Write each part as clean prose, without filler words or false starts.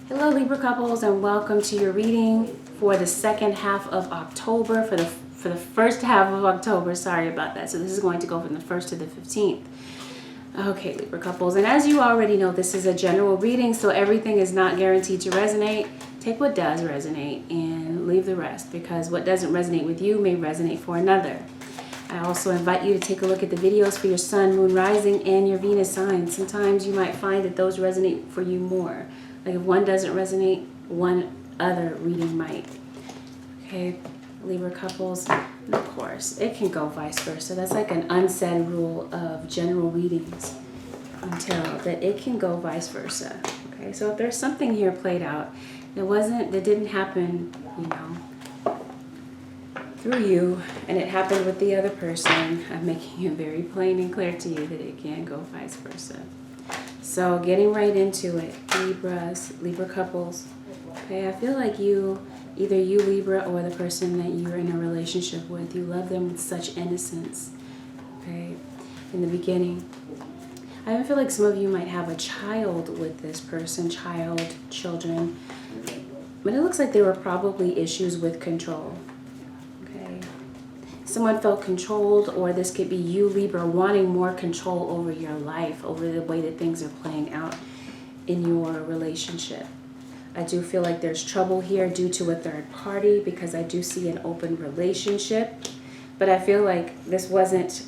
Hello Libra couples, and welcome to your reading for the second half of October, for the first half of October. Sorry about that. So this is going to go from the 1st to the 15th. Okay, Libra couples, and as you already know, this is a general reading, so everything is not guaranteed to resonate. Take what does resonate and leave the rest, because what doesn't resonate with you may resonate for another. I also invite you to take a look at the videos for your sun, moon, rising, and your Venus signs. Sometimes you might find that those resonate for you more. Like if one doesn't resonate, one other reading might. Okay, Libra couples, and of course, it can go vice versa. That's like an unsaid rule of general readings until that it can go vice versa. Okay, so if there's something here played out that didn't happen, through you, and it happened with the other person, I'm making it very plain and clear to you that it can go vice versa. So getting right into it, Libra couples. Okay, I feel like either you Libra or the person that you're in a relationship with, you love them with such innocence. Okay, in the beginning. I even feel like some of you might have a child with this person, children. But it looks like there were probably issues with control. Someone felt controlled, or this could be you, Libra, wanting more control over your life, over the way that things are playing out in your relationship. I do feel like there's trouble here due to a third party, because I do see an open relationship. But I feel like this wasn't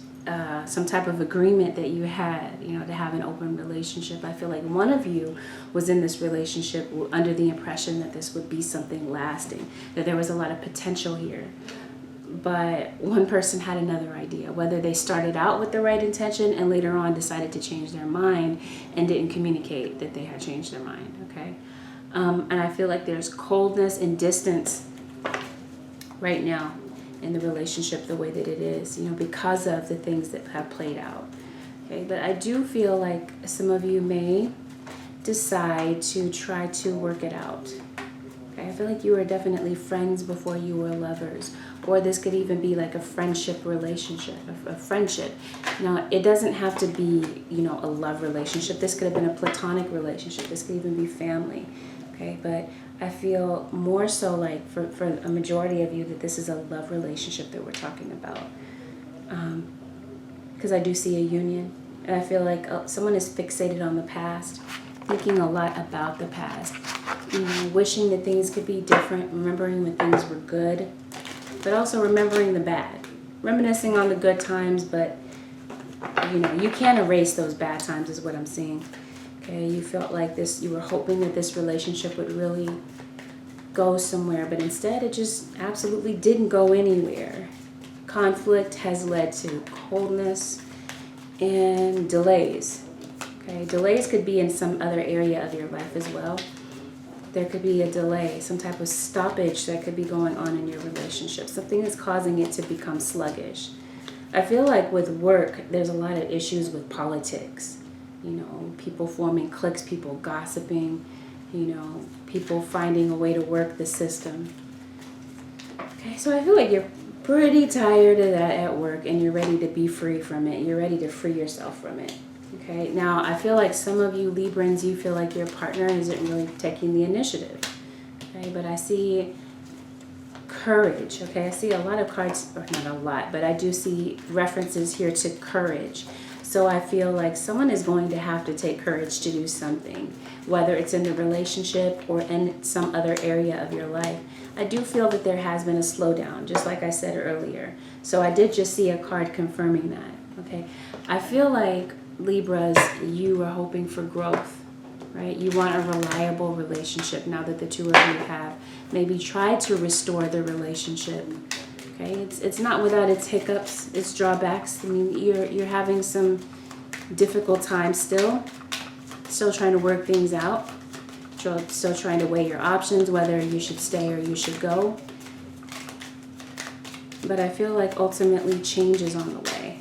some type of agreement that you had, to have an open relationship. I feel like one of you was in this relationship under the impression that this would be something lasting, that there was a lot of potential here. But one person had another idea, whether they started out with the right intention and later on decided to change their mind and didn't communicate that they had changed their mind, okay? And I feel like there's coldness and distance right now in the relationship the way that it is, because of the things that have played out, okay? But I do feel like some of you may decide to try to work it out. I feel like you were definitely friends before you were lovers, or this could even be like a friendship relationship, a friendship. Now, it doesn't have to be, a love relationship. This could have been a platonic relationship. This could even be family, okay? But I feel more so like for a majority of you that this is a love relationship that we're talking about, because I do see a union, and I feel like someone is fixated on the past, thinking a lot about the past. Wishing that things could be different, remembering when things were good, but also remembering the bad. Reminiscing on the good times, but, you can't erase those bad times is what I'm seeing. Okay, you felt like you were hoping that this relationship would really go somewhere, but instead it just absolutely didn't go anywhere. Conflict has led to coldness and delays. Okay, delays could be in some other area of your life as well. There could be a delay, some type of stoppage that could be going on in your relationship. Something that's causing it to become sluggish. I feel like with work, there's a lot of issues with politics. People forming cliques, people gossiping, people finding a way to work the system. Okay, so I feel like you're pretty tired of that at work, and you're ready to be free from it. You're ready to free yourself from it. Okay, now I feel like some of you Librans, you feel like your partner isn't really taking the initiative. Okay, but I see courage. Okay, I see a lot of cards, or not a lot, but I do see references here to courage. So I feel like someone is going to have to take courage to do something, whether it's in the relationship or in some other area of your life. I do feel that there has been a slowdown, just like I said earlier. So I did just see a card confirming that. Okay, I feel like Libras, you are hoping for growth, right? You want a reliable relationship now that the two of you have maybe tried to restore the relationship. Okay, it's not without its hiccups, its drawbacks. I mean, you're having some difficult times still trying to work things out, still trying to weigh your options, whether you should stay or you should go. But I feel like ultimately change is on the way.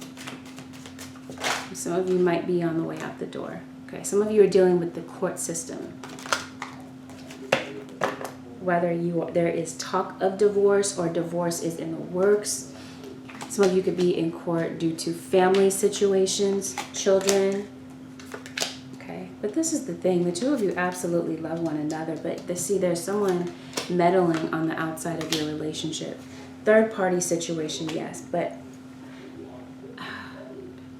Some of you might be on the way out the door. Okay, some of you are dealing with the court system. Whether there is talk of divorce or divorce is in the works. Some of you could be in court due to family situations, children. Okay, But this is the thing, the two of you absolutely love one another, but there's someone meddling on the outside of your relationship. Third party situation, yes, but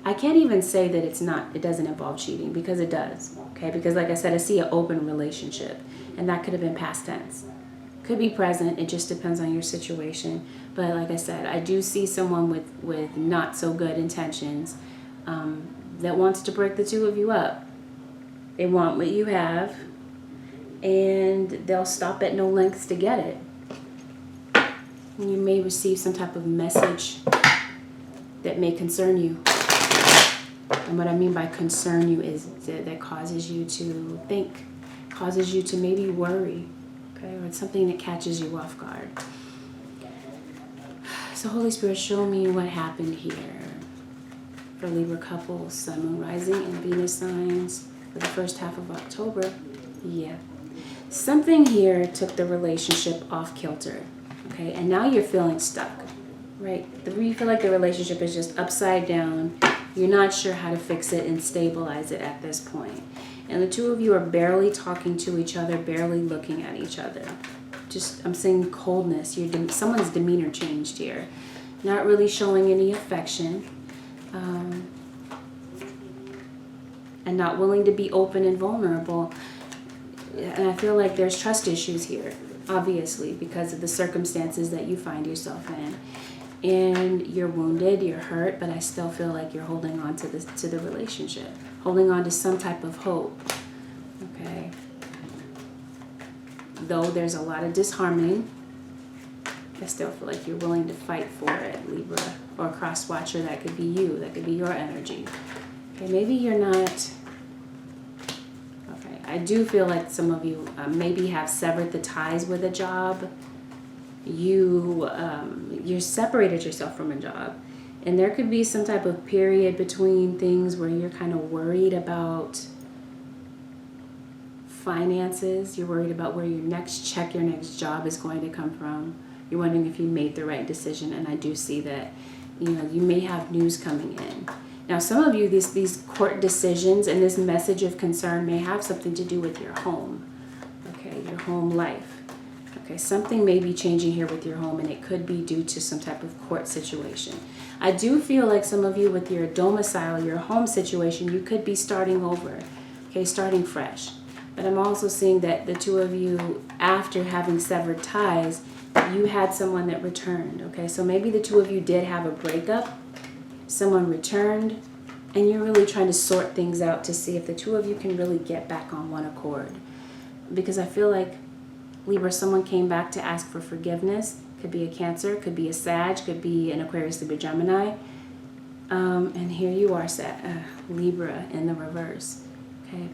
I can't even say that it doesn't involve cheating, because it does, okay? Because like I said, I see an open relationship, and that could have been past tense. Could be present, it just depends on your situation. But like I said, I do see someone with not so good intentions that wants to break the two of you up. They want what you have, and they'll stop at no lengths to get it. You may receive some type of message that may concern you. And what I mean by concern you is that causes you to think, causes you to maybe worry, okay? Or it's something that catches you off guard. So Holy Spirit, show me what happened here for Libra couples, Sun, Moon, Rising, and Venus signs for the first half of October. Yeah. Something here took the relationship off kilter, okay? And now you're feeling stuck, right? You feel like the relationship is just upside down. You're not sure how to fix it and stabilize it at this point. And the two of you are barely talking to each other, barely looking at each other. I'm saying coldness. Someone's demeanor changed here. Not really showing any affection. And not willing to be open and vulnerable. And I feel like there's trust issues here, obviously, because of the circumstances that you find yourself in. And you're wounded, you're hurt, but I still feel like you're holding on to the relationship, holding on to some type of hope. Okay. Though there's a lot of disharmony, I still feel like you're willing to fight for it, Libra. Or a cross watcher, that could be you, that could be your energy. Okay, maybe you're not. Okay, I do feel like some of you maybe have severed the ties with a job. You separated yourself from a job, and there could be some type of period between things where you're kind of worried about finances. You're worried about where your next job is going to come from. You're wondering if you made the right decision, and I do see that you may have news coming in. Now, some of you, these court decisions and this message of concern may have something to do with your home, okay, your home life. Okay, something may be changing here with your home, and it could be due to some type of court situation. I do feel like some of you with your domicile, your home situation, you could be starting over, okay, starting fresh. But I'm also seeing that the two of you, after having severed ties, you had someone that returned, okay? So maybe the two of you did have a breakup, someone returned, and you're really trying to sort things out to see if the two of you can really get back on one accord. Because I feel like, Libra, someone came back to ask for forgiveness. Could be a Cancer, could be a Sag, could be an Aquarius, Libra, Gemini. And here you are, Libra in the reverse. Okay.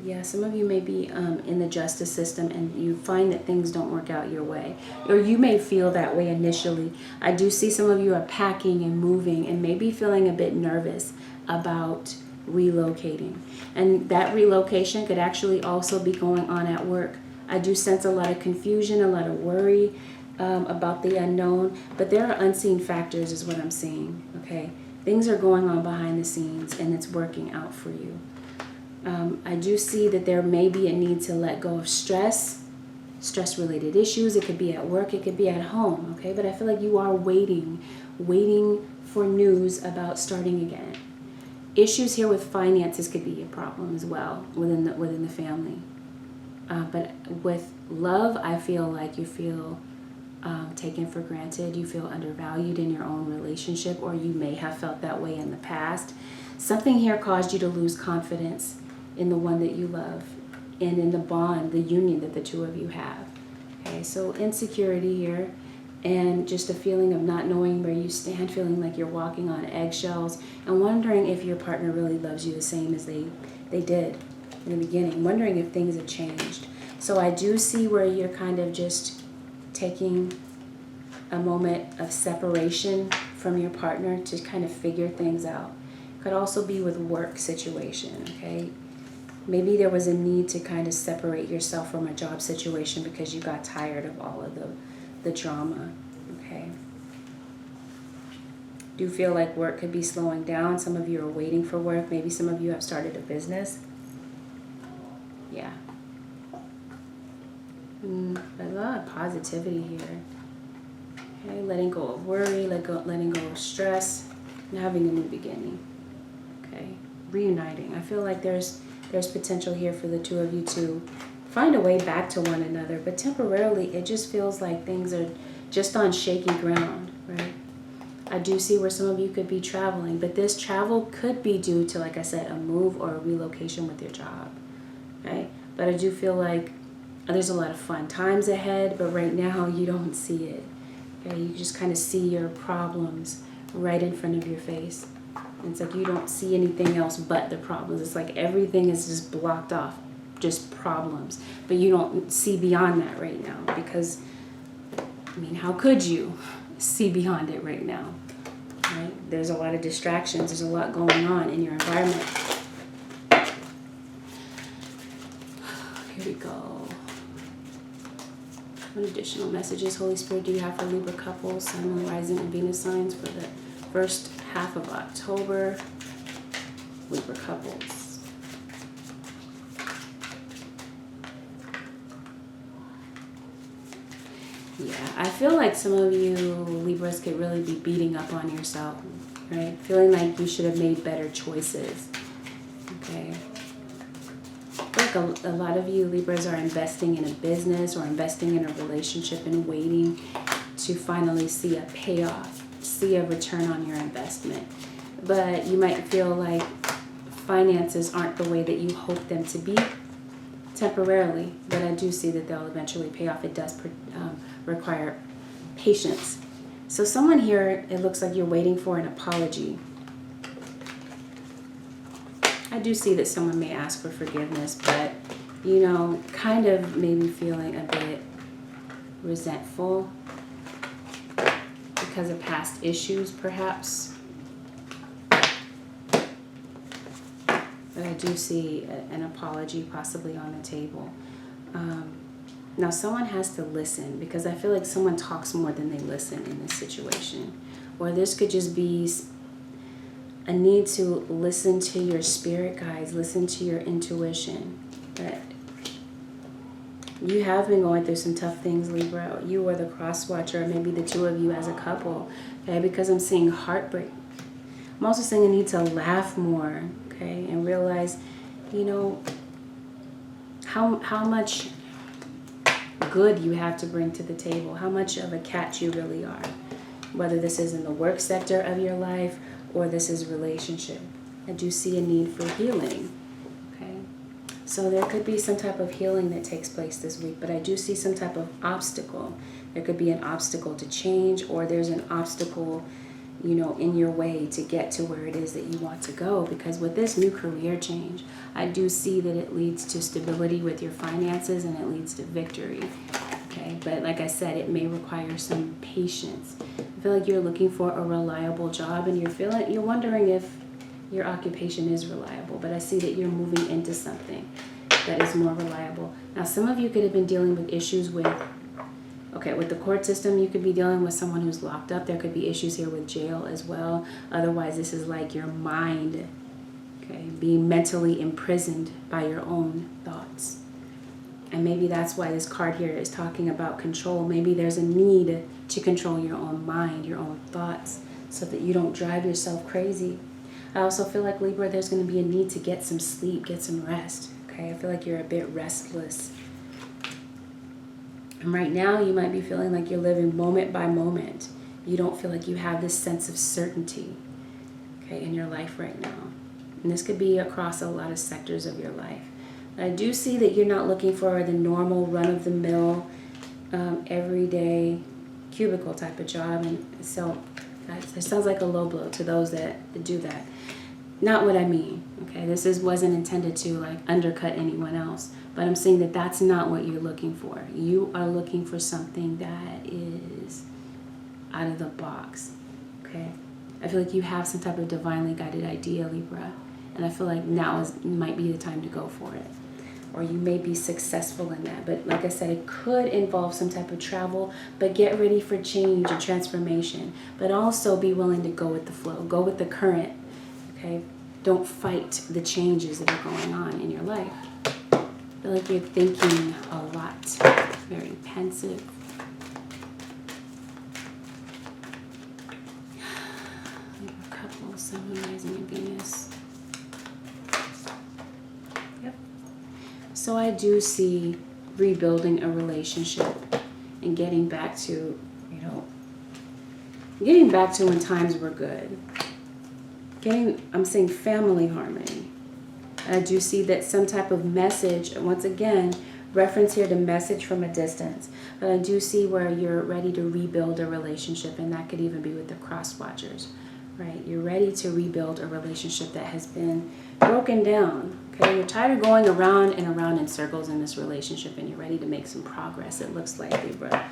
Yeah, some of you may be in the justice system, and you find that things don't work out your way. Or you may feel that way initially. I do see some of you are packing and moving and maybe feeling a bit nervous about relocating. And that relocation could actually also be going on at work. I do sense a lot of confusion, a lot of worry about the unknown, but there are unseen factors is what I'm seeing, okay? Things are going on behind the scenes, and it's working out for you. I do see that there may be a need to let go of stress-related issues. It could be at work, it could be at home, okay? But I feel like you are waiting for news about starting again. Issues here with finances could be a problem as well within the family. But with love, I feel like you feel taken for granted. You feel undervalued in your own relationship, or you may have felt that way in the past. Something here caused you to lose confidence in the one that you love and in the bond, the union that the two of you have. Okay, so insecurity here, and just a feeling of not knowing where you stand, feeling like you're walking on eggshells, and wondering if your partner really loves you the same as they did in the beginning, wondering if things have changed. So I do see where you're kind of just taking a moment of separation from your partner to kind of figure things out. Could also be with work situation, okay? Maybe there was a need to kind of separate yourself from a job situation because you got tired of all of the drama, okay? Do feel like work could be slowing down. Some of you are waiting for work. Maybe some of you have started a business. Yeah. A lot of positivity here. Okay, letting go of worry, letting go of stress, and having a new beginning. Okay, reuniting. I feel like there's potential here for the two of you to find a way back to one another, but temporarily it just feels like things are just on shaky ground, right? I do see where some of you could be traveling, but this travel could be due to, like I said, a move or a relocation with your job, right? But I do feel like there's a lot of fun times ahead, but right now you don't see it. Okay? You just kind of see your problems right in front of your face. And it's like you don't see anything else but the problems. It's like everything is just blocked off, just problems. But you don't see beyond that right now because, I mean, how could you see beyond it right now? Right? There's a lot of distractions. There's a lot going on in your environment. Here we go. What additional messages, Holy Spirit, do you have for Libra couples, Sun, Moon, Rising, and Venus signs for the first half of October? Libra couples. Yeah, I feel like some of you Libras could really be beating up on yourself, right? Feeling like you should have made better choices, okay? I feel like a lot of you Libras are investing in a business or investing in a relationship and waiting to finally see a payoff, see a return on your investment. But you might feel like finances aren't the way that you hope them to be temporarily, but I do see that they'll eventually pay off. It does require patience. So someone here, it looks like you're waiting for an apology. I do see that someone may ask for forgiveness, but, you know, kind of maybe feeling a bit resentful because of past issues, perhaps. But I do see an apology possibly on the table. Now, someone has to listen because I feel like someone talks more than they listen in this situation. Or this could just be a need to listen to your spirit guides, listen to your intuition. That you have been going through some tough things, Libra. You are the cross watcher, or maybe the two of you as a couple, okay? Because I'm seeing heartbreak. I'm also saying I need to laugh more, okay? And realize, you know, how much good you have to bring to the table, how much of a catch you really are. Whether this is in the work sector of your life or this is relationship. I do see a need for healing, okay? So there could be some type of healing that takes place this week, but I do see some type of obstacle. There could be an obstacle to change, or there's an obstacle, you know, in your way to get to where it is that you want to go. Because with this new career change, I do see that it leads to stability with your finances and it leads to victory, okay? But like I said, it may require some patience. I feel like you're looking for a reliable job and you're wondering if your occupation is reliable, but I see that you're moving into something that is more reliable. Now, some of you could have been dealing with issues with the court system. You could be dealing with someone who's locked up. There could be issues here with jail as well. Otherwise, this is like your mind, okay, being mentally imprisoned by your own thoughts. And maybe that's why this card here is talking about control. Maybe there's a need to control your own mind, your own thoughts, so that you don't drive yourself crazy. I also feel like, Libra, there's going to be a need to get some sleep, get some rest. Okay, I feel like you're a bit restless. And right now, you might be feeling like you're living moment by moment. You don't feel like you have this sense of certainty, okay, in your life right now. And this could be across a lot of sectors of your life. I do see that you're not looking for the normal run-of-the-mill, everyday cubicle type of job. And so it sounds like a low blow to those that do that. Not what I mean, okay? This wasn't intended to like undercut anyone else. But I'm saying that that's not what you're looking for. You are looking for something that is out of the box, okay? I feel like you have some type of divinely guided idea, Libra. And I feel like now might be the time to go for it. or you may be successful in that. But like I said, it could involve some type of travel, but get ready for change and transformation. But also be willing to go with the flow, go with the current, okay? Don't fight the changes that are going on in your life. I feel like you're thinking a lot, very pensive. A couple, Sun, Rising, and Venus. Yep. So I do see rebuilding a relationship and getting back to, getting back to when times were good. I'm saying family harmony. I do see that some type of message, once again, reference here to message from a distance. But I do see where you're ready to rebuild a relationship, and that could even be with the cross watchers, right? You're ready to rebuild a relationship that has been broken down, okay? You're tired of going around and around in circles in this relationship, and you're ready to make some progress, it looks like, Libra.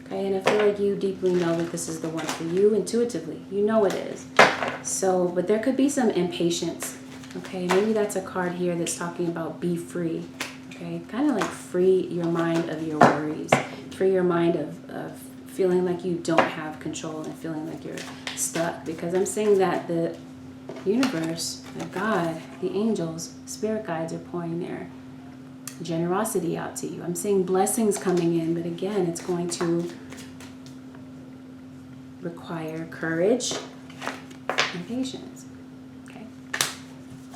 Okay, and I feel like you deeply know that this is the one for you intuitively. You know it is. So, but there could be some impatience. Okay, maybe that's a card here that's talking about be free. Okay, kind of like free your mind of your worries. Free your mind of feeling like you don't have control and feeling like you're stuck. Because I'm saying that the universe, God, the angels, spirit guides are pouring their generosity out to you. I'm seeing blessings coming in, but again, it's going to require courage and patience. Okay.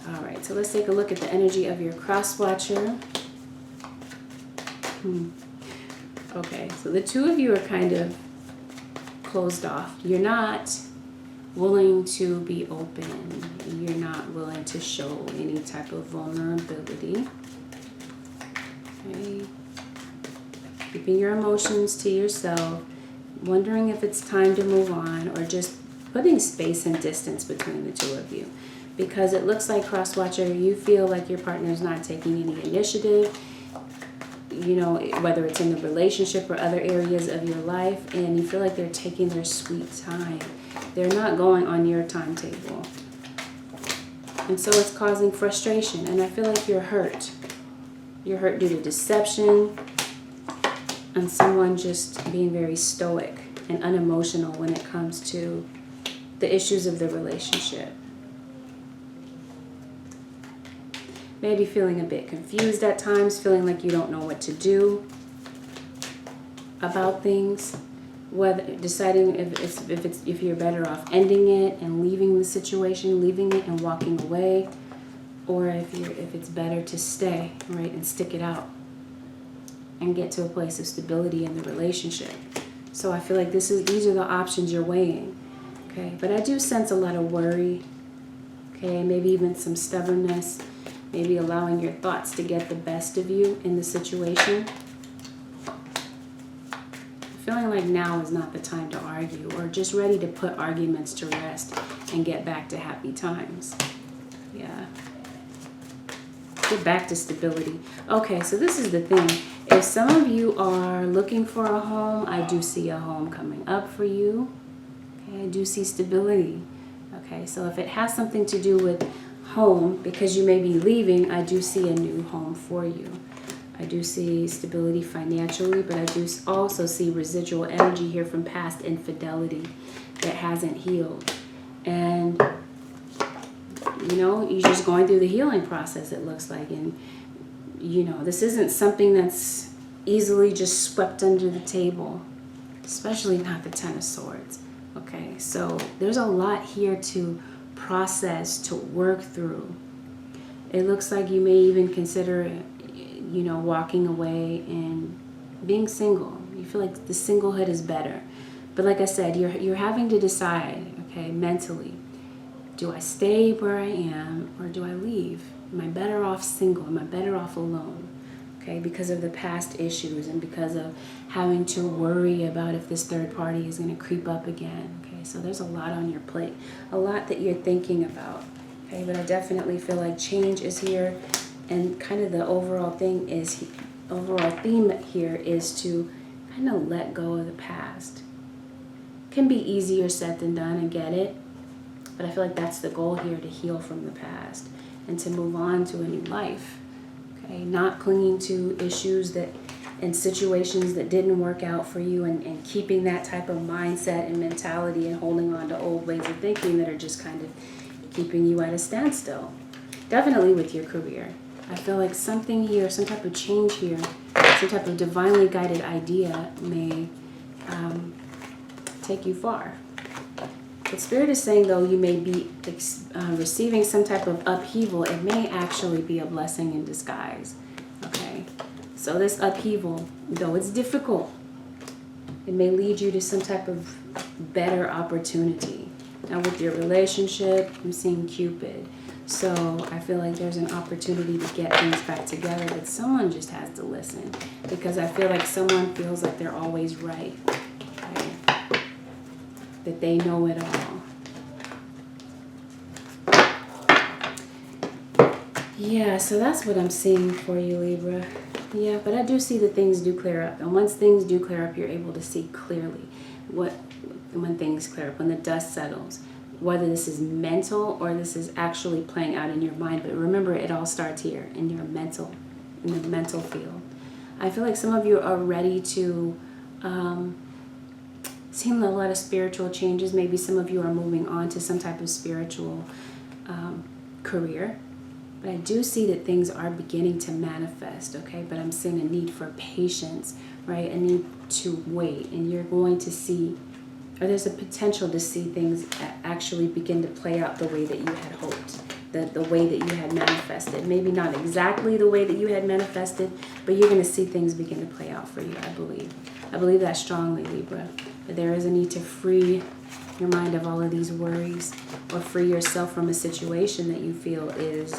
All right, so let's take a look at the energy of your cross watcher. Okay, so the two of you are kind of closed off. You're not willing to be open. You're not willing to show any type of vulnerability. Okay. Keeping your emotions to yourself, wondering if it's time to move on, or just putting space and distance between the two of you. Because it looks like, cross watcher, you feel like your partner's not taking any initiative, whether it's in the relationship or other areas of your life, and you feel like they're taking their sweet time. They're not going on your timetable. And so it's causing frustration, and I feel like you're hurt. You're hurt due to deception and someone just being very stoic and unemotional when it comes to the issues of the relationship. Maybe feeling a bit confused at times, feeling like you don't know what to do about things, whether deciding if you're better off ending it and leaving the situation, leaving it and walking away, or if it's better to stay, right, and stick it out and get to a place of stability in the relationship. So I feel like these are the options you're weighing, okay? But I do sense a lot of worry, okay? Maybe even some stubbornness, maybe allowing your thoughts to get the best of you in the situation. Feeling like now is not the time to argue, or just ready to put arguments to rest and get back to happy times. Yeah. Get back to stability. Okay, so this is the thing. If some of you are looking for a home, I do see a home coming up for you. Okay, I do see stability. Okay, so if it has something to do with home, because you may be leaving, I do see a new home for you. I do see stability financially, but I do also see residual energy here from past infidelity that hasn't healed. And you're just going through the healing process, it looks like. And, this isn't something that's easily just swept under the table, especially not the Ten of Swords. Okay, so there's a lot here to process, to work through. It looks like you may even consider, walking away and being single. You feel like the singlehood is better. But like I said, you're having to decide, okay, mentally. Do I stay where I am, or do I leave? Am I better off single? Am I better off alone? Okay, because of the past issues and because of having to worry about if this third party is going to creep up again. Okay, so there's a lot on your plate, a lot that you're thinking about. Okay, but I definitely feel like change is here, and kind of the overall theme here is to kind of let go of the past. It can be easier said than done, I get it. But I feel like that's the goal here, to heal from the past and to move on to a new life. Okay, not clinging to issues and situations that didn't work out for you, and keeping that type of mindset and mentality and holding on to old ways of thinking that are just kind of keeping you at a standstill. Definitely with your career. I feel like something here, some type of change here, some type of divinely guided idea may take you far. The Spirit is saying, though, you may be receiving some type of upheaval. It may actually be a blessing in disguise. Okay? So this upheaval, though it's difficult, it may lead you to some type of better opportunity. Now with your relationship, I'm seeing Cupid. So I feel like there's an opportunity to get things back together, but someone just has to listen, because I feel like someone feels like they're always right, okay? That they know it all. Yeah, so that's what I'm seeing for you, Libra. Yeah, but I do see that things do clear up. And once things do clear up, you're able to see clearly when things clear up, when the dust settles. Whether this is mental or this is actually playing out in your mind. But remember, it all starts here in your mental, in the mental field. I feel like some of you are ready to see a lot of spiritual changes. Maybe some of you are moving on to some type of spiritual career. But I do see that things are beginning to manifest, okay? But I'm seeing a need for patience, right? A need to wait. And you're going to see, or there's a potential to see things actually begin to play out the way that you had hoped, the way that you had manifested. Maybe not exactly the way that you had manifested, but you're going to see things begin to play out for you, I believe. I believe that strongly, Libra. But there is a need to free your mind of all of these worries, or free yourself from a situation that you feel is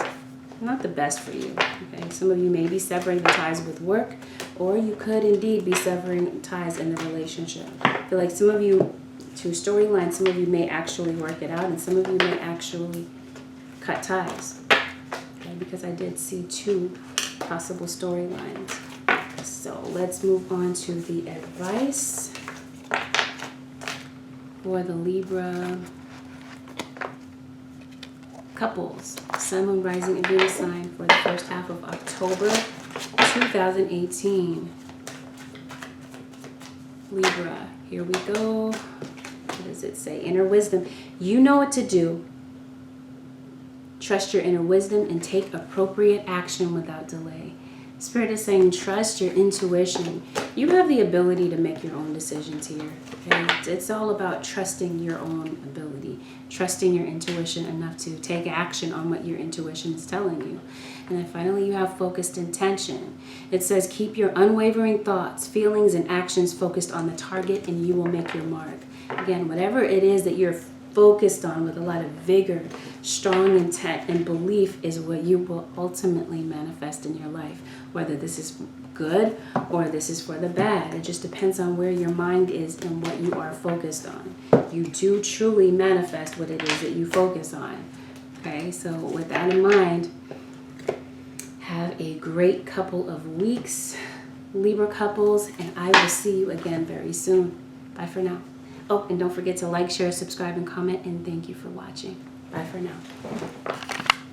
not the best for you. Okay, some of you may be severing the ties with work, or you could indeed be severing ties in the relationship. I feel like some of you, to storyline, some of you may actually work it out, and some of you may actually cut ties. Okay, because I did see 2 possible storylines. So let's move on to the advice for the Libra couples, Sun, Moon, Rising, and Venus sign for the first half of October 2018. Libra, here we go. What does it say? Inner wisdom. You know what to do. Trust your inner wisdom and take appropriate action without delay. Spirit is saying, trust your intuition. You have the ability to make your own decisions here. Okay? It's all about trusting your own ability, trusting your intuition enough to take action on what your intuition is telling you. And then finally, you have focused intention. It says, keep your unwavering thoughts, feelings, and actions focused on the target, and you will make your mark. Again, whatever it is that you're focused on with a lot of vigor, strong intent, and belief is what you will ultimately manifest in your life. Whether this is good or this is for the bad. It just depends on where your mind is and what you are focused on. You do truly manifest what it is that you focus on. Okay, so with that in mind, have a great couple of weeks, Libra couples, and I will see you again very soon. Bye for now. Oh, and don't forget to like, share, subscribe, and comment, and thank you for watching. Bye for now.